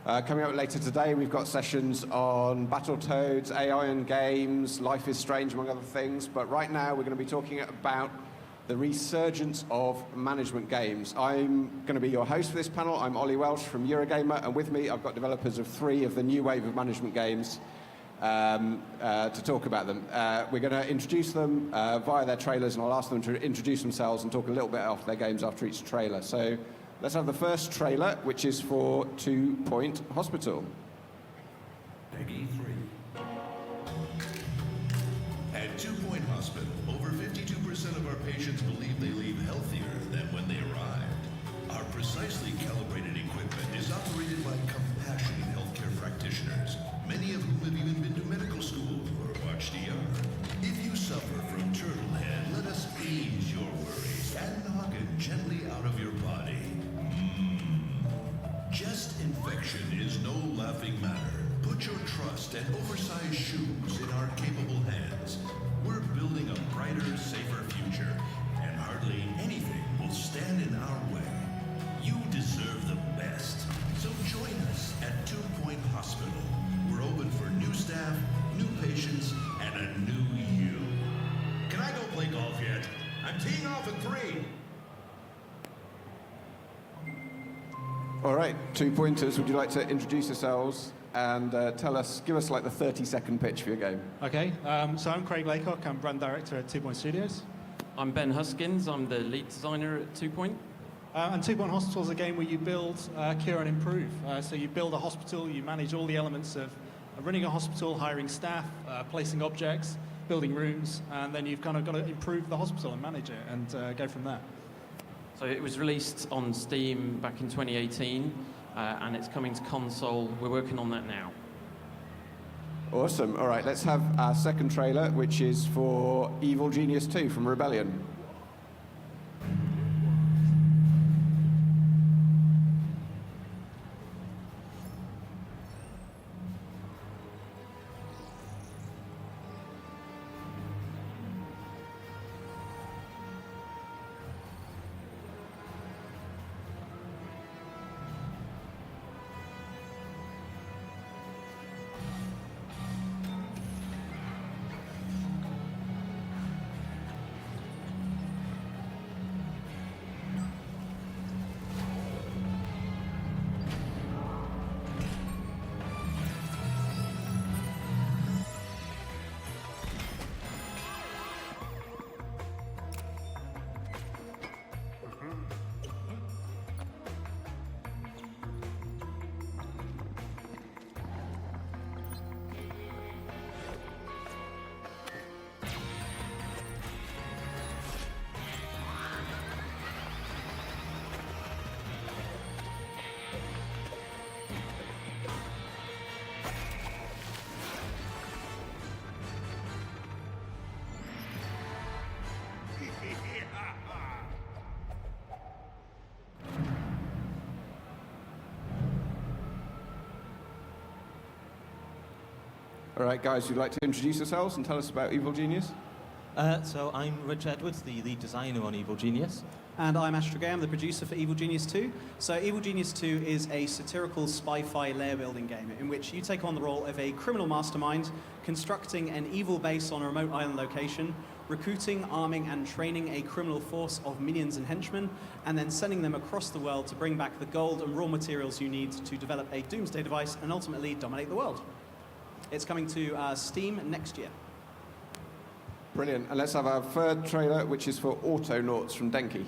Coming up later today, we've got sessions on Battletoads, AI and games, Life is Strange, among other things. But right now, we're going to be talking about the resurgence of management games. I'm going to be your host for this panel. I'm Ollie Welsh from Eurogamer, and with me, I've got developers of 3 of the new wave of management games to talk about them. We're going to introduce them via their trailers, and I'll ask them to introduce themselves and talk a little bit off their games after each trailer. So let's have the first trailer, which is for 2 Point Hospital. Peggy 3. At 2 Point Hospital, over 52% of our patients believe they leave healthier than when they arrived. Our precisely calibrated equipment is operated by compassionate healthcare practitioners, many of whom have even been to medical school or watched ER. If you suffer from turtle head, let us ease your worries and knock it gently out of your body. Chest infection is no laughing matter. Put your trust and oversized shoes in our capable hands. We're building a brighter, safer future, and hardly anything will stand in our way. You deserve the best. So join us at 2 Point Hospital. We're open for new staff, new patients, and a new you. Can I go play golf yet? I'm teeing off at 3. All right, 2 pointers. Would you like to introduce yourselves and give us like the 30-second pitch for your game? Okay, so I'm Craig Laycock. I'm brand director at 2 Point Studios. I'm Ben Huskins. I'm the lead designer at 2 Point. And 2 Point Hospital is a game where you build, cure, and improve. So you build a hospital, you manage all the elements of running a hospital, hiring staff, placing objects, building rooms, and then you've kind of got to improve the hospital and manage it and go from there. So it was released on Steam back in 2018, and it's coming to console. We're working on that now. Awesome. All right, let's have our second trailer, which is for Evil Genius 2 from Rebellion. All right, guys, would you like to introduce yourselves and tell us about Evil Genius? So I'm Rich Edwards, the lead designer on Evil Genius. And I'm Ash Tregay, I'm the producer for Evil Genius 2. So Evil Genius 2 is a satirical spy-fi layer-building game in which you take on the role of a criminal mastermind, constructing an evil base on a remote island location, recruiting, arming, and training a criminal force of minions and henchmen, and then sending them across the world to bring back the gold and raw materials you need to develop a doomsday device and ultimately dominate the world. It's coming to Steam next year. Brilliant. And let's have our third trailer, which is for Autonauts from Denki.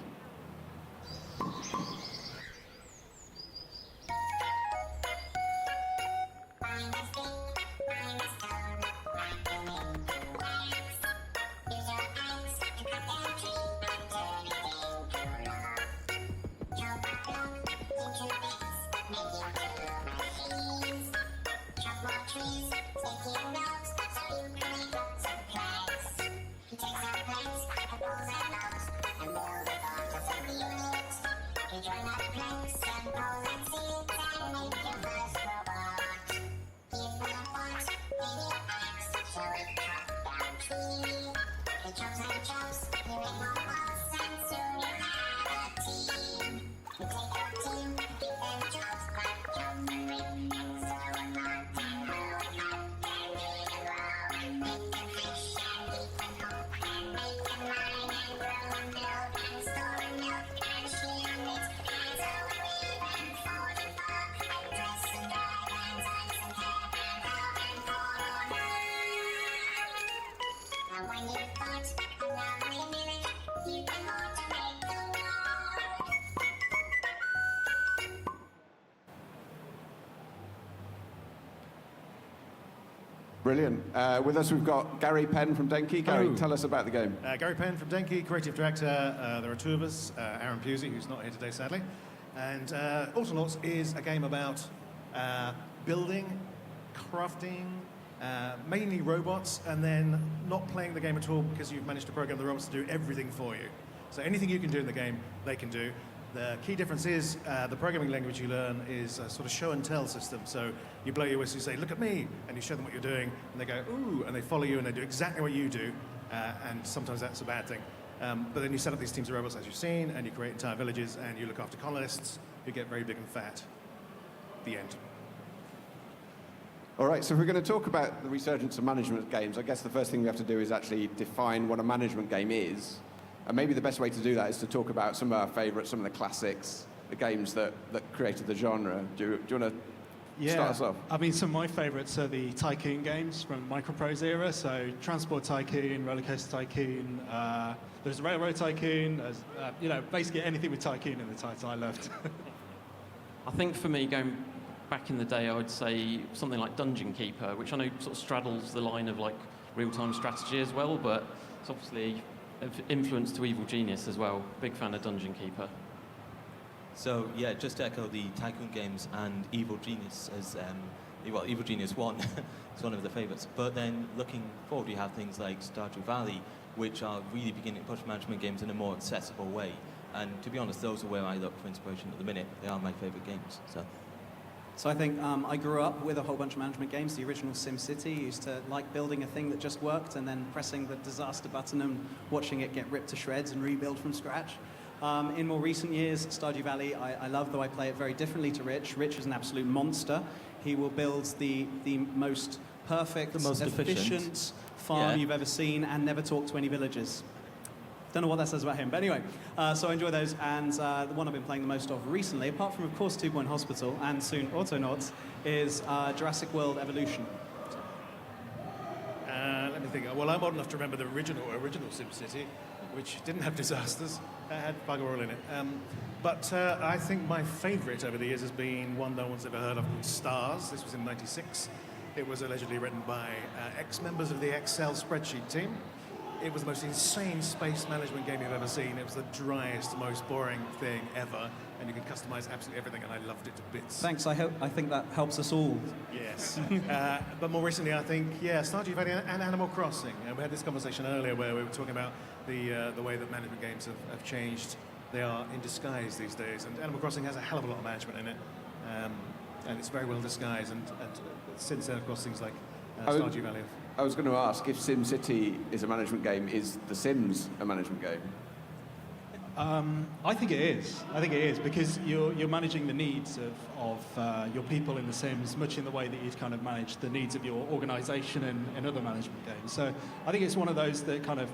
Join our pranks and pull and seeds and make your first robot. Brilliant. With us, we've got Gary Penn from Denki. Gary, Hello. tell us about the game. Gary Penn from Denki, creative director. There are two of us, Aaron Pusey, who's not here today, sadly. And Autonauts is a game about building, crafting, mainly robots, and then not playing the game at all because you've managed to program the robots to do everything for you. So anything you can do in the game, they can do. The key difference is the programming language you learn is a sort of show and tell system. So you blow your whistle, you say, look at me, and you show them what you're doing, and they go, ooh, and they follow you, and they do exactly what you do, and sometimes that's a bad thing. But then you set up these teams of robots, as you've seen, and you create entire villages, and you look after colonists who get very big and fat. The end. All right, so if we're going to talk about the resurgence of management games, I guess the first thing we have to do is actually define what a management game is. And maybe the best way to do that is to talk about some of our favourites, some of the classics, the games that created the genre. Do you want to start us off? I mean, some of my favourites are the Tycoon games from Microprose era. So Transport Tycoon, Roller Coaster Tycoon, there's Railroad Tycoon, there's, basically anything with Tycoon in the title I loved. I think for me, going back in the day, I would say something like Dungeon Keeper, which I know sort of straddles the line of like real-time strategy as well, but it's obviously of influence to Evil Genius as well. Big fan of Dungeon Keeper. So yeah, just to echo the Tycoon games and Evil Genius as Evil Genius 1 is one of the favourites. But then looking forward, you have things like Stardew Valley, which are really beginning to push management games in a more accessible way. And to be honest, those are where I look for inspiration at the minute. They are my favourite games. So I think I grew up with a whole bunch of management games. The original SimCity, used to like building a thing that just worked and then pressing the disaster button and watching it get ripped to shreds and rebuild from scratch. In more recent years, Stardew Valley, I love, though I play it very differently to Rich. Rich is an absolute monster. He will build the most perfect, efficient farm you've ever seen and never talk to any villagers. Don't know what that says about him, but anyway, so I enjoy those, and the one I've been playing the most of recently, apart from, of course, 2 Point Hospital and soon Autonauts, is Jurassic World Evolution. Let me think. Well, I'm old enough to remember the original SimCity, which didn't have disasters. It had bugger all in it. But I think my favourite over the years has been one no one's ever heard of called Stars. This was in '96. It was allegedly written by ex-members of the Excel spreadsheet team. It was the most insane space management game you've ever seen. It was the driest, most boring thing ever, and you could customize absolutely everything, and I loved it to bits. Thanks, I think that helps us all. Yes. But more recently, I think, Stardew Valley and Animal Crossing. And we had this conversation earlier where we were talking about the way that management games have changed. They are in disguise these days, and Animal Crossing has a hell of a lot of management in it, and it's very well disguised, and since then, of course, things like Stardew Valley. I was going to ask, if SimCity is a management game, is The Sims a management game? I think it is. I think it is, because you're managing the needs of your people in The Sims, much in the way that you'd kind of manage the needs of your organisation in other management games. So I think it's one of those that kind of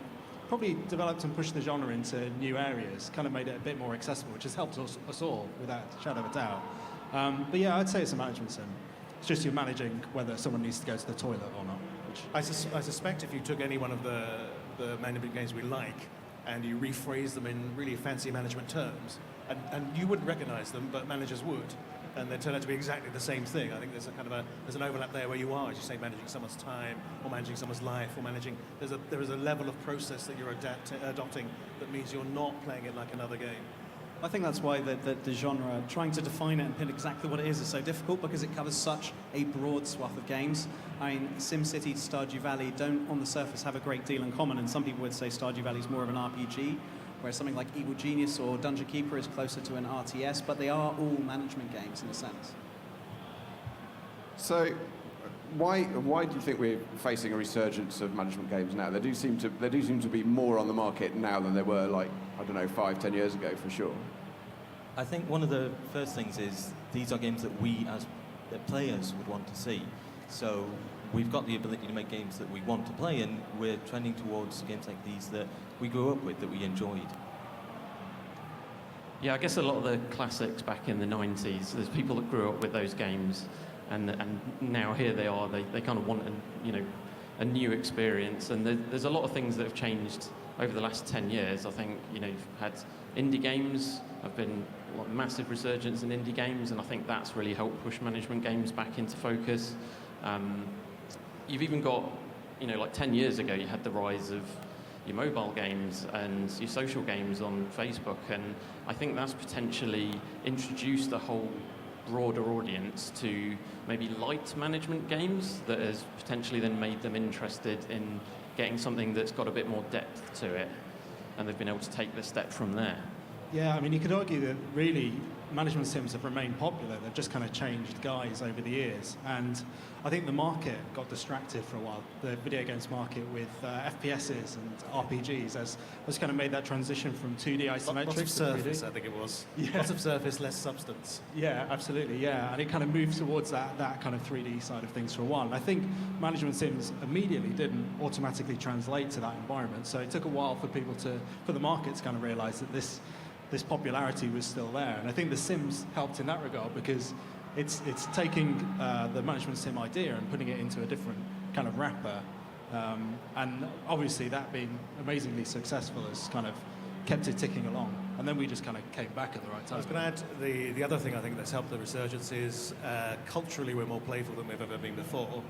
probably developed and pushed the genre into new areas, kind of made it a bit more accessible, which has helped us all, without a shadow of a doubt. But yeah, I'd say it's a management sim. It's just you're managing whether someone needs to go to the toilet or not. I suspect if you took any one of the management games we like and you rephrase them in really fancy management terms, and you wouldn't recognise them, but managers would, and they turn out to be exactly the same thing. I think there's there's an overlap there where you are, as you say, managing someone's time, or managing someone's life, or there is a level of process that you're adopting that means you're not playing it like another game. I think that's why the genre, trying to define it and pin exactly what it is so difficult, because it covers such a broad swath of games. I mean, SimCity, Stardew Valley don't, on the surface, have a great deal in common, and some people would say Stardew Valley is more of an RPG, whereas something like Evil Genius or Dungeon Keeper is closer to an RTS, but they are all management games in a sense. So, why do you think we're facing a resurgence of management games now? There do seem to be more on the market now than there were, like, I don't know, 5-10 years ago, for sure. I think one of the first things is these are games that we as the players would want to see. So we've got the ability to make games that we want to play, and we're trending towards games like these that we grew up with, that we enjoyed. Yeah, I guess a lot of the classics back in the 90s, there's people that grew up with those games, and now here they are, they kind of want a new experience, and there's a lot of things that have changed over the last 10 years. I think, you've had indie games, have been a massive resurgence in indie games, and I think that's really helped push management games back into focus. you've even got, like 10 years ago, you had the rise of your mobile games and your social games on Facebook, and I think that's potentially introduced a whole broader audience to maybe light management games that has potentially then made them interested in getting something that's got a bit more depth to it, and they've been able to take the step from there. Yeah, I mean, you could argue that really management sims have remained popular. They've just kind of changed guise over the years. And I think the market got distracted for a while, the video games market, with FPSs and RPGs, as kind of made that transition from 2D isometric Lots of to surface, 3D. I think it was. Yeah. Lots of surface, less substance. Yeah, absolutely, yeah. And it kind of moved towards that kind of 3D side of things for a while. And I think management sims immediately didn't automatically translate to that environment. So it took a while for the market to kind of realize that this popularity was still there. And I think The Sims helped in that regard, because it's taking the management sim idea and putting it into a different kind of wrapper. And obviously that being amazingly successful has kind of kept it ticking along. And then we just kind of came back at the right I time. was going to add, the other thing I think that's helped the resurgence is culturally we're more playful than we've ever been before.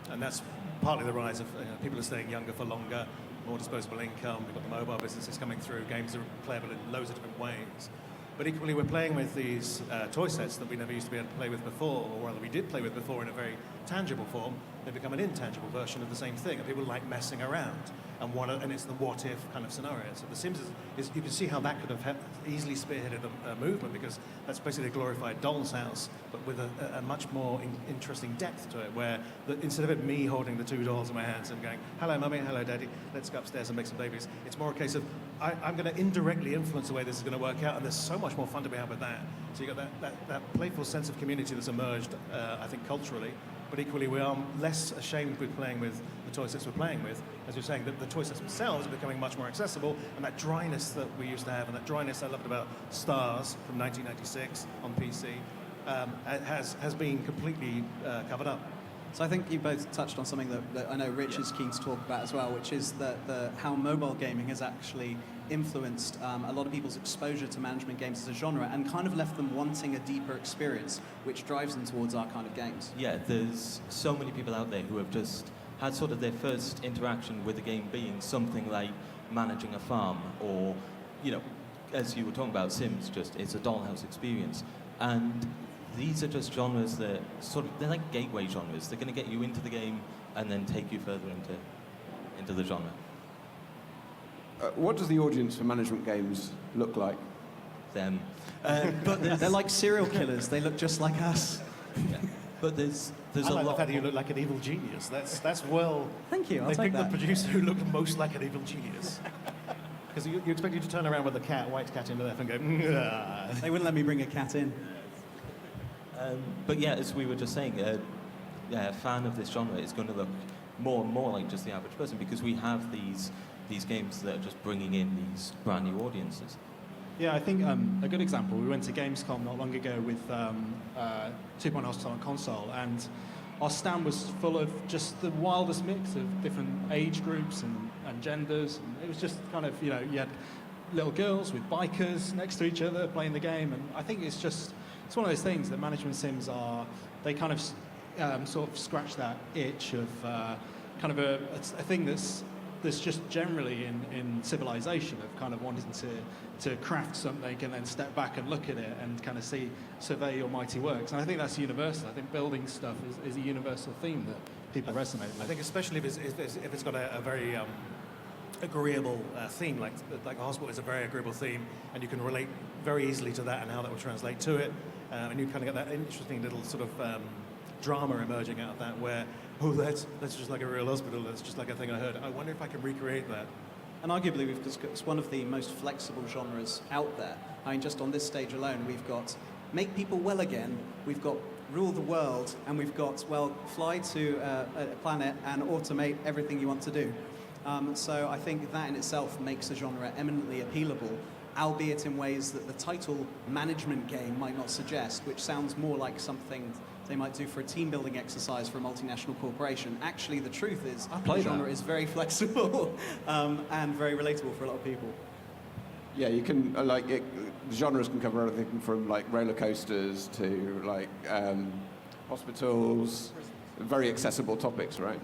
And that's partly the rise of people are staying younger for longer, more disposable income. We've got the mobile businesses coming through. Games are playable in loads of different ways. But equally, we're playing with these toy sets that we never used to be able to play with before, or rather we did play with before in a very tangible form. They become an intangible version of the same thing, and people like messing around. And it's the what-if kind of scenario. So The Sims is you can see how that could have easily spearheaded a movement, because that's basically a glorified doll's house, but with a much more interesting depth to it, where instead of it me holding the two dolls in my hands and going, hello mummy, hello daddy, let's go upstairs and make some babies, it's more a case of I'm going to indirectly influence the way this is going to work out, and there's so much more fun to be had with that. So you've got that playful sense of community that's emerged, I think, culturally. But equally, we are less ashamed with playing with the toy sets we're playing with. As you're saying, the toy sets themselves are becoming much more accessible, and that dryness that we used to have, and that dryness I loved about Stars from 1996 on PC, has been completely covered up. So I think you both touched on something that I know Rich is keen to talk about as well, which is how mobile gaming has actually influenced a lot of people's exposure to management games as a genre, and kind of left them wanting a deeper experience, which drives them towards our kind of games. Yeah, there's so many people out there who have just had sort of their first interaction with the game being something like managing a farm, or, as you were talking about, Sims, it's a dollhouse experience. And these are just genres that they're like gateway genres. They're going to get you into the game and then take you further into the genre. What does the audience for management games look like? Them. But they're like serial killers. They look just like us. Yeah. But there's I a like the lot. fact that you look like an evil genius. That's well. Thank you. I'll They take picked that. the producer who looked most like an evil genius. Because you expect you to turn around with a white cat in the left, and go, "Nah." They wouldn't let me bring a cat in. But yeah, as we were just saying, a fan of this genre is going to look more and more like just the average person, because we have these games that are just bringing in these brand new audiences. Yeah, I think a good example, we went to Gamescom not long ago with 2.0 Hostile on console, and our stand was full of just the wildest mix of different age groups and genders. And it was just kind of, you had little girls with bikers next to each other playing the game, and I think it's one of those things that management sims they kind of sort of scratch that itch of kind of a thing that's just generally in civilization, of kind of wanting to craft something and then step back and look at it and kind of survey your mighty works. And I think that's universal. I think building stuff is a universal theme that people resonate with. I think especially if it's got a very agreeable theme, like a hospital is a very agreeable theme, and you can relate very easily to that and how that will translate to it. And you kind of get that interesting little sort of drama emerging out of that, where, that's just like a real hospital, that's just like a thing I heard. I wonder if I can recreate that. And arguably, it's one of the most flexible genres out there. I mean, just on this stage alone, we've got make people well again, we've got rule the world, and we've got, fly to a planet and automate everything you want to do. So I think that in itself makes the genre eminently appealable, albeit in ways that the title management game might not suggest, which sounds more like something they might do for a team building exercise for a multinational corporation. Actually, the truth is the genre is very flexible and very relatable for a lot of people. Yeah, you can genres can cover everything from like roller coasters to like hospitals, very accessible topics, right?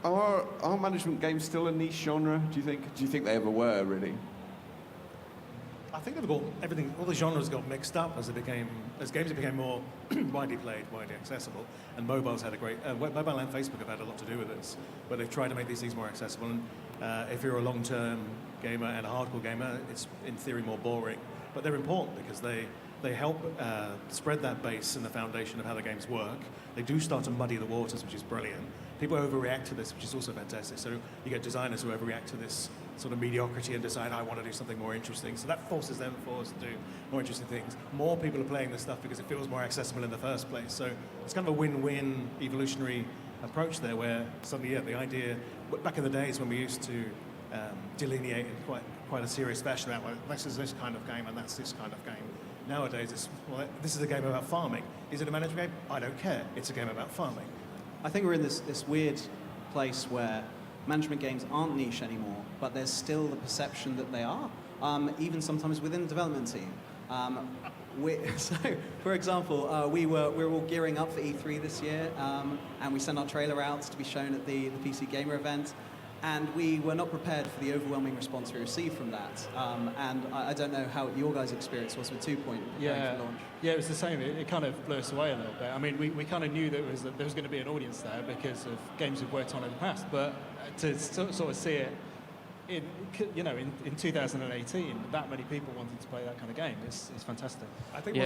Are management games still a niche genre, do you think? Do you think they ever were, really? I think they've got everything. All the genres got mixed up as games became more widely played, widely accessible, and mobiles had a great. Mobile and Facebook have had a lot to do with this, but they've tried to make these things more accessible. And if you're a long-term gamer and a hardcore gamer, it's in theory more boring, but they're important because they help spread that base and the foundation of how the games work. They do start to muddy the waters, which is brilliant. People overreact to this, which is also fantastic. So you get designers who overreact to this sort of mediocrity and decide, I want to do something more interesting. So that forces them forward to do more interesting things. More people are playing this stuff because it feels more accessible in the first place. So it's kind of a win-win evolutionary approach there, where suddenly, the idea, back in the days when we used to delineate in quite a serious fashion about, well, this is this kind of game and that's this kind of game. Nowadays, this is a game about farming. Is it a management game? I don't care. It's a game about farming. I think we're in this weird place where management games aren't niche anymore, but there's still the perception that they are, even sometimes within the development team. So, for example, we were all gearing up for E3 this year, and we sent our trailer out to be shown at the PC Gamer event, and we were not prepared for the overwhelming response we received from that. And I don't know how your guys' experience was with 2 Point preparing for launch. Yeah, it was the same. It kind of blew us away a little bit. I mean, we kind of knew that there was going to be an audience there because of games we've worked on in the past, but to sort of see it in 2018, that many people wanted to play that kind of game is fantastic. I think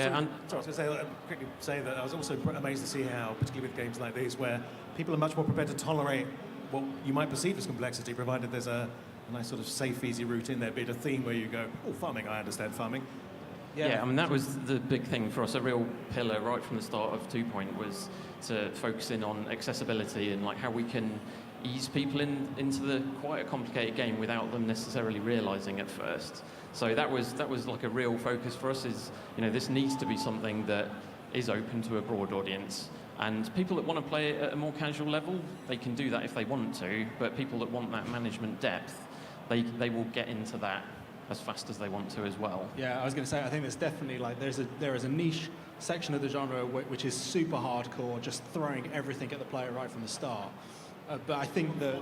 quickly say that I was also amazed to see how, particularly with games like these, where people are much more prepared to tolerate what you might perceive as complexity, provided there's a nice sort of safe, easy route in there, be it a theme where you go, oh, farming, I understand farming. Yeah, I mean, that was the big thing for us. A real pillar right from the start of 2 Point was to focus in on accessibility and like how we can ease people into the quite a complicated game without them necessarily realizing at first. So that was like a real focus for us. Is, this needs to be something that is open to a broad audience. And people that want to play it at a more casual level, they can do that if they want to, but people that want that management depth, they will get into that as fast as they want to as well. Yeah, I was going to say, I think there's definitely there is a niche section of the genre which is super hardcore, just throwing everything at the player right from the start. But I think that,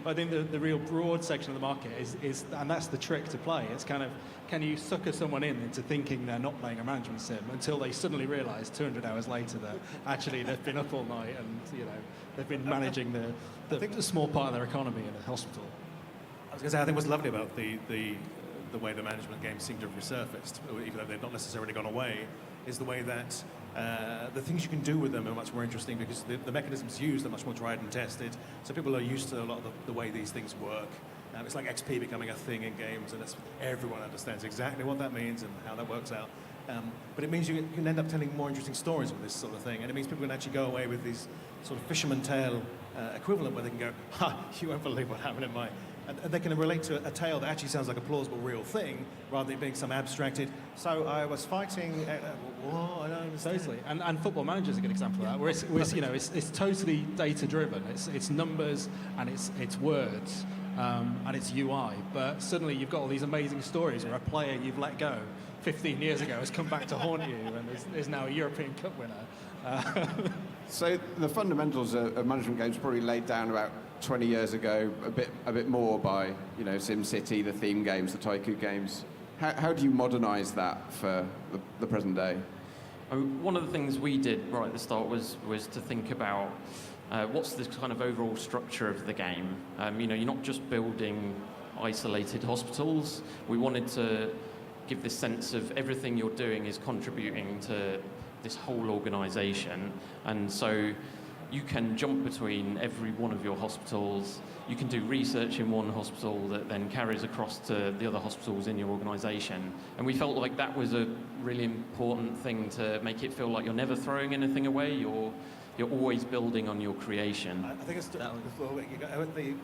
the real broad section of the market is, and that's the trick to play. It's kind of, can you sucker someone into thinking they're not playing a management sim until they suddenly realise 200 hours later that actually they've been up all night and they've been managing the small part of their economy in a hospital. I was going to say, I think what's lovely about the way the management games seem to have resurfaced, even though they've not necessarily gone away, is the way that the things you can do with them are much more interesting because the mechanisms used are much more tried and tested. So people are used to a lot of the way these things work. It's like XP becoming a thing in games, and everyone understands exactly what that means and how that works out. But it means you can end up telling more interesting stories with this sort of thing, and it means people can actually go away with these sort of fisherman tale equivalent where they can go, ha, you won't believe what happened in my... And they can relate to a tale that actually sounds like a plausible real thing, rather than being some abstracted, so I was fighting... I don't understand. Totally. And Football Manager is a good example of that, where it's totally data-driven. It's numbers and it's words and it's UI. But suddenly you've got all these amazing stories where a player you've let go 15 years ago has come back to haunt you and is now a European Cup winner. So the fundamentals of management games probably laid down about 20 years ago, a bit more by SimCity, the theme games, the Tycoon games. How do you modernise that for the present day? One of the things we did right at the start was to think about what's the kind of overall structure of the game. You're not just building isolated hospitals. We wanted to give this sense of everything you're doing is contributing to this whole organisation, and so you can jump between every one of your hospitals. You can do research in one hospital that then carries across to the other hospitals in your organisation. And we felt like that was a really important thing to make it feel like you're never throwing anything away. You're always building on your creation. I think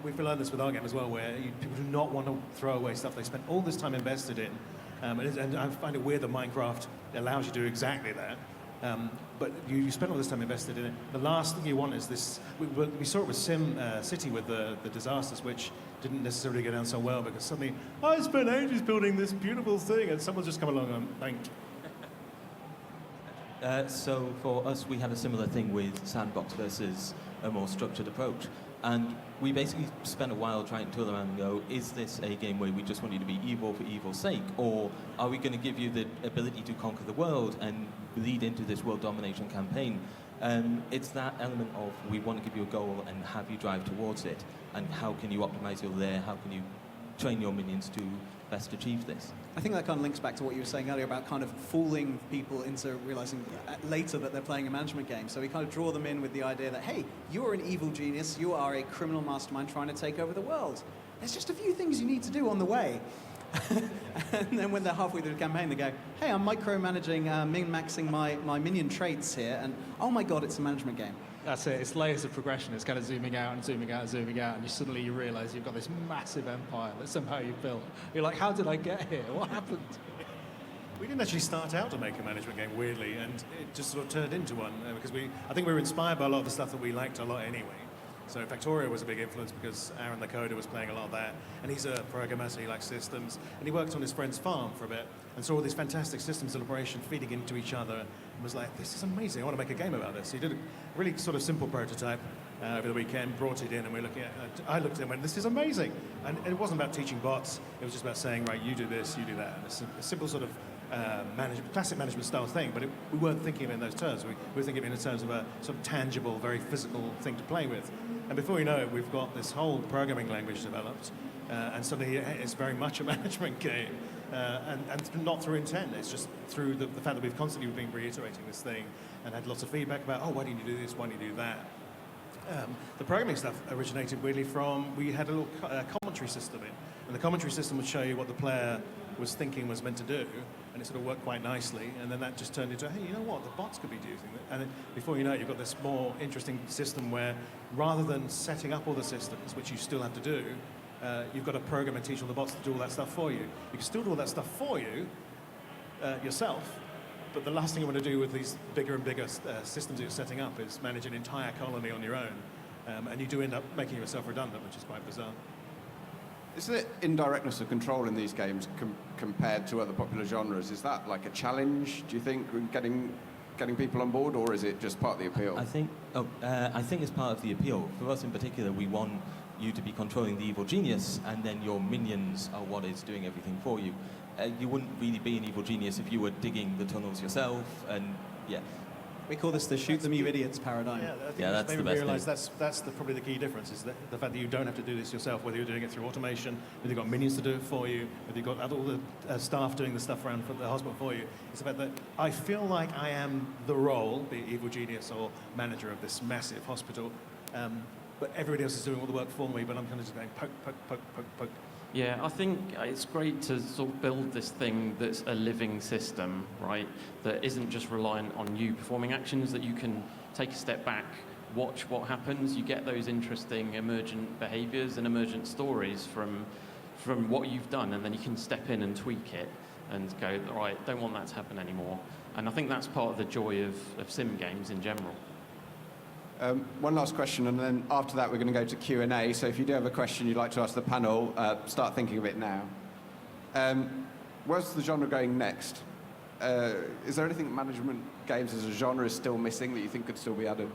we've learned this with our game as well, where people do not want to throw away stuff they spent all this time invested in. And I find it weird that Minecraft allows you to do exactly that. But you spend all this time invested in it. The last thing you want is this. We saw it with SimCity with the disasters, which didn't necessarily go down so well because suddenly I spent ages building this beautiful thing, and someone's just come along and thank. So for us, we had a similar thing with sandbox versus a more structured approach. And we basically spent a while trying to tool around and go, is this a game where we just want you to be evil for evil's sake? Or are we going to give you the ability to conquer the world and lead into this world domination campaign? It's that element of we want to give you a goal and have you drive towards it. And how can you optimize your lair? How can you train your minions to best achieve this? I think that kind of links back to what you were saying earlier about kind of fooling people into realizing later that they're playing a management game. So we kind of draw them in with the idea that, hey, you're an evil genius, you are a criminal mastermind trying to take over the world. There's just a few things you need to do on the way. And then when they're halfway through the campaign, they go, hey, I'm micromanaging, min-maxing my minion traits here, and oh my god, it's a management game. That's it. It's layers of progression. It's kind of zooming out and zooming out and zooming out, and suddenly you realise you've got this massive empire that somehow you've built. You're like, how did I get here? What happened? We didn't actually start out to make a management game, weirdly, and it just sort of turned into one because I think we were inspired by a lot of the stuff that we liked a lot anyway. So Factorio was a big influence because Aaron the coder was playing a lot of that, and he's a programmer, so he likes systems, and he worked on his friend's farm for a bit and saw all these fantastic systems of operation feeding into each other and was like, this is amazing, I want to make a game about this. He did a really sort of simple prototype over the weekend, brought it in, and I looked at it and went, this is amazing. And it wasn't about teaching bots, it was just about saying, right, you do this, you do that. And it's a simple sort of classic management style thing, but we weren't thinking of it in those terms. We were thinking of it in terms of a sort of tangible, very physical thing to play with. And before you know it, we've got this whole programming language developed, and suddenly it's very much a management game, and not through intent. It's just through the fact that we've constantly been reiterating this thing and had lots of feedback about, oh, why don't you do this, why don't you do that? The programming stuff originated weirdly from, we had a little commentary system in, and the commentary system would show you what the player was thinking was meant to do, and it sort of worked quite nicely, and then that just turned into, hey, you know what, the bots could be doing that. And then before you know it, you've got this more interesting system where rather than setting up all the systems, which you still have to do, you've got a program and teach all the bots to do all that stuff for you. You can still do all that stuff for you yourself, but the last thing you want to do with these bigger and bigger systems that you're setting up is manage an entire colony on your own, and you do end up making yourself redundant, which is quite bizarre. Is the indirectness of control in these games compared to other popular genres, is that like a challenge, do you think, getting people on board, or is it just part of the appeal? I think it's part of the appeal. For us in particular, we want you to be controlling the evil genius, and then your minions are what is doing everything for you. You wouldn't really be an evil genius if you were digging the tunnels yourself, and yeah. We call this the shoot them you idiots paradigm. Yeah, I think that's the best realize that's probably the key difference, is that the fact that you don't have to do this yourself, whether you're doing it through automation, whether you've got minions to do it for you, whether you've got all the staff doing the stuff around the hospital for you. It's the fact that I feel like I am the role, be it evil genius or manager of this massive hospital, but everybody else is doing all the work for me, but I'm kind of just going poke, poke, poke, poke, poke. Yeah, I think it's great to sort of build this thing that's a living system, right? That isn't just reliant on you performing actions, that you can take a step back, watch what happens. You get those interesting emergent behaviors and emergent stories from what you've done, and then you can step in and tweak it and go, all right, don't want that to happen anymore. And I think that's part of the joy of sim games in general. One last question, and then after that we're going to go to Q&A. So if you do have a question you'd like to ask the panel, start thinking of it now. Where's the genre going next? Is there anything management games as a genre is still missing that you think could still be added?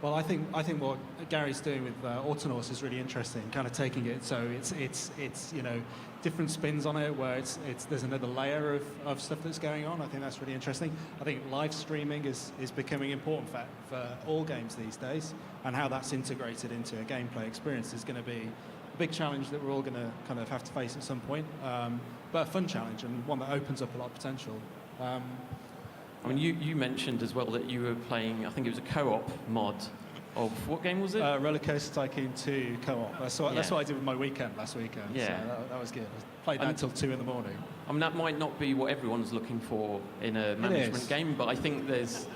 Well, I think what Gary's doing with Autonauts is really interesting. Kind of taking it so it's different spins on it, where there's another layer of stuff that's going on. I think that's really interesting. I think live streaming is becoming important for all games these days, and how that's integrated into a gameplay experience is going to be a big challenge that we're all going to kind of have to face at some point. But a fun challenge, and one that opens up a lot of potential. I mean, you mentioned as well that you were playing, I think it was a co-op mod of, what game was it? Roller Coaster Tycoon 2 co-op. That's what I did with my weekend last weekend. Yeah. So that was good. I played that until 2 in the morning. I mean, that might not be what everyone's looking for in a management game, but I think there's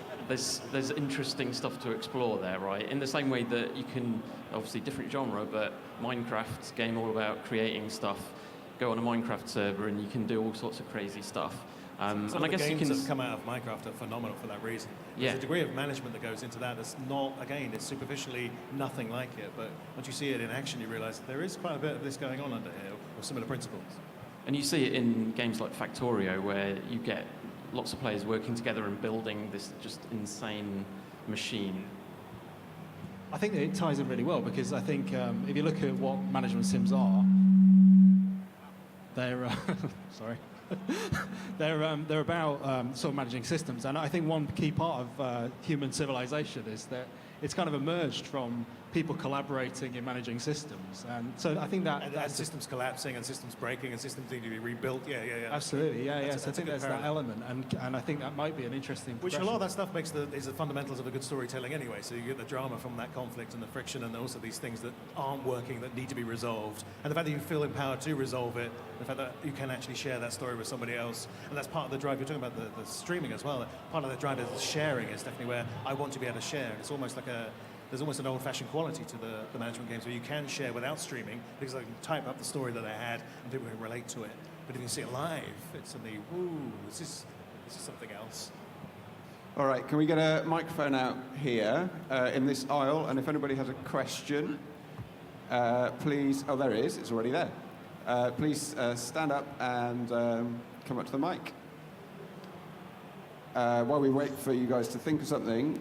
interesting stuff to explore there, right? In the same way that you can, obviously different genre, but Minecraft's game all about creating stuff. Go on a Minecraft server and you can do all sorts of crazy stuff. And I guess games that have come out of Minecraft are phenomenal for that reason. There's a degree of management that goes into that that's not, again, it's superficially nothing like it, but once you see it in action, you realise there is quite a bit of this going on under here, or similar principles. And you see it in games like Factorio, where you get lots of players working together and building this just insane machine. I think it ties in really well because I think if you look at what management sims are, they're sorry, they're about sort of managing systems, and I think one key part of human civilization is that it's kind of emerged from people collaborating in managing systems, and so I think that And systems collapsing and systems breaking and systems need to be rebuilt. Yeah. absolutely, yeah. So I think there's that parallel. element, and I think that might be an interesting. Which a lot of that stuff is the fundamentals of a good storytelling anyway. So you get the drama from that conflict and the friction, and also these things that aren't working that need to be resolved. And the fact that you feel empowered to resolve it, the fact that you can actually share that story with somebody else, and that's part of the drive. You're talking about the streaming as well. Part of the drive is sharing. Is definitely where I want to be able to share. It's almost like there's almost an old-fashioned quality to the management games where you can share without streaming because I can type up the story that I had and people can relate to it. But if you see it live, it's suddenly, woo, this is something else. All right, can we get a microphone out here in this aisle? And if anybody has a question, please, oh, there it is, it's already there. Please stand up and come up to the mic. While we wait for you guys to think of something,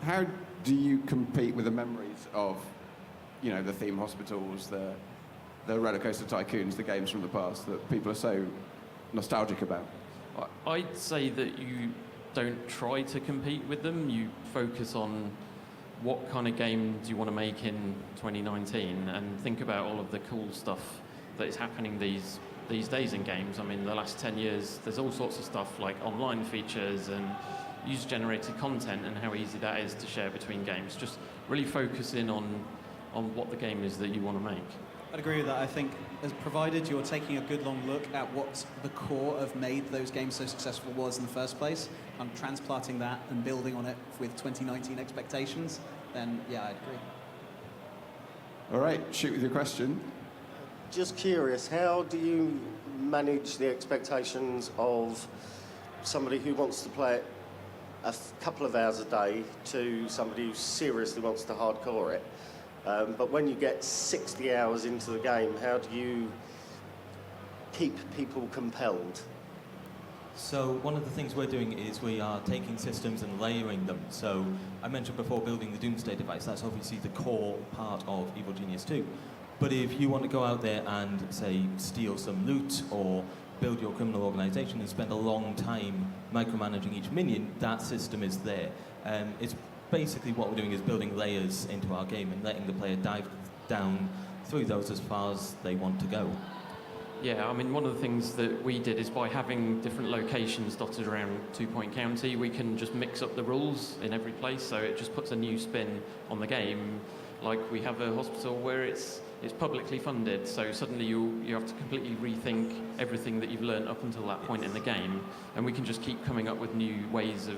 how do you compete with the memories of, the theme hospitals, the roller coaster tycoons, the games from the past that people are so nostalgic about? I'd say that you don't try to compete with them. You focus on what kind of game do you want to make in 2019 and think about all of the cool stuff that is happening these days in games. I mean, the last 10 years, there's all sorts of stuff like online features and user-generated content and how easy that is to share between games. Just really focus in on what the game is that you want to make. I'd agree with that. I think, as provided you're taking a good long look at what the core of made those games so successful was in the first place, and transplanting that and building on it with 2019 expectations, then yeah, I'd agree. All right, shoot with your question. Just curious, how do you manage the expectations of somebody who wants to play it a couple of hours a day to somebody who seriously wants to hardcore it? But when you get 60 hours into the game, how do you keep people compelled? So one of the things we're doing is we are taking systems and layering them. So I mentioned before building the Doomsday device. That's obviously the core part of Evil Genius 2. But if you want to go out there and, say, steal some loot or build your criminal organization and spend a long time micromanaging each minion, that system is there. It's basically what we're doing is building layers into our game and letting the player dive down through those as far as they want to go. Yeah, I mean, one of the things that we did is by having different locations dotted around 2 Point County, we can just mix up the rules in every place, so it just puts a new spin on the game. Like we have a hospital where it's publicly funded, so suddenly you have to completely rethink everything that you've learned up until that point in the game, and we can just keep coming up with new ways of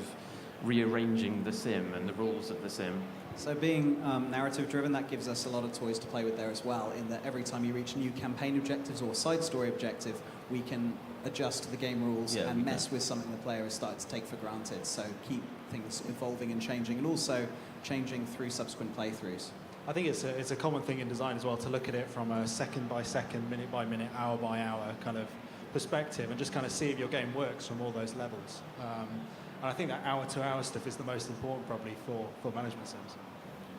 rearranging the sim and the rules of the sim. So being narrative-driven, that gives us a lot of toys to play with there as well, in that every time you reach new campaign objectives or side story objective, we can adjust the game rules and mess with something the player has started to take for granted. So keep things evolving and also changing through subsequent playthroughs. I think it's a common thing in design as well to look at it from a second-by-second, minute-by-minute, hour-by-hour kind of perspective and just kind of see if your game works from all those levels. And I think that hour-to-hour stuff is the most important probably for management sims.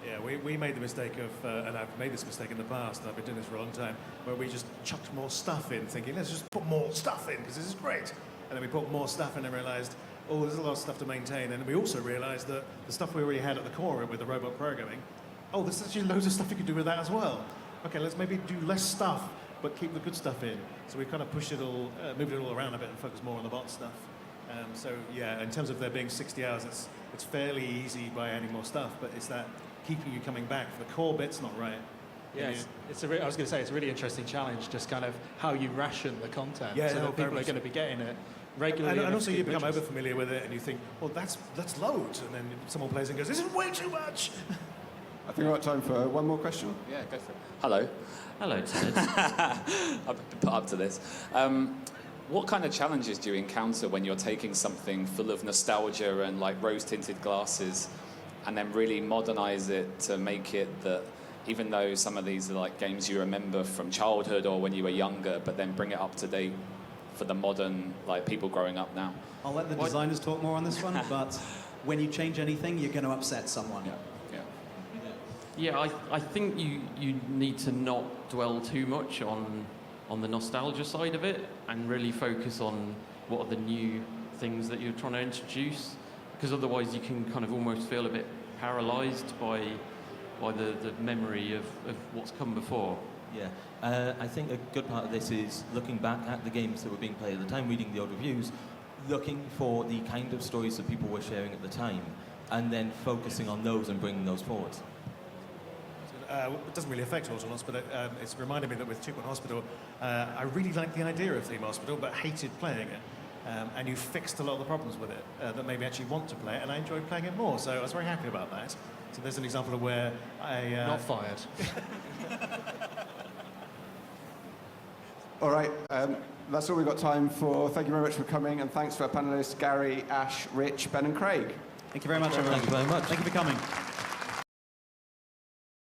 Yeah, we made the mistake of, and I've made this mistake in the past, and I've been doing this for a long time, where we just chucked more stuff in, thinking, let's just put more stuff in, because this is great. And then we put more stuff in and realized, oh, there's a lot of stuff to maintain. And we also realized that the stuff we already had at the core with the robot programming, oh, there's actually loads of stuff you can do with that as well. Okay, let's maybe do less stuff, but keep the good stuff in. So we've kind of pushed it all, moved it all around a bit and focused more on the bot stuff. So yeah, in terms of there being 60 hours, it's fairly easy by adding more stuff, but it's that keeping you coming back. For the core bit's not right. Yeah, I was going to say, it's a really interesting challenge, just kind of how you ration the content so that people are going to be getting it regularly. And also you become over-familiar with it and you think, well, that's loads. And then someone plays and goes, this is way too much. I think we've got time for one more question. Yeah, go for it. Hello. Hello, Ted. I've been put up to this. What kind of challenges do you encounter when you're taking something full of nostalgia and like rose-tinted glasses and then really modernize it to make it that, even though some of these are like games you remember from childhood or when you were younger, but then bring it up to date for the modern like people growing up now? I'll let the designers talk more on this one, but when you change anything, you're going to upset someone. Yeah, I think you need to not dwell too much on the nostalgia side of it and really focus on what are the new things that you're trying to introduce, because otherwise you can kind of almost feel a bit paralysed by the memory of what's come before. Yeah, I think a good part of this is looking back at the games that were being played at the time, reading the old reviews, looking for the kind of stories that people were sharing at the time, and then focusing on those and bringing those forward. It doesn't really affect Autonots, but it's reminded me that with Two Point Hospital, I really liked the idea of Theme Hospital, but hated playing it. And you fixed a lot of the problems with it that made me actually want to play it, and I enjoyed playing it more. So I was very happy about that. So there's an example of where I... Not fired. All right, that's all we've got time for. Thank you very much for coming, and thanks to our panelists, Gary, Ash, Rich, Ben and Craig. Thank you very much, everyone. Thank you very much. Thank you for coming.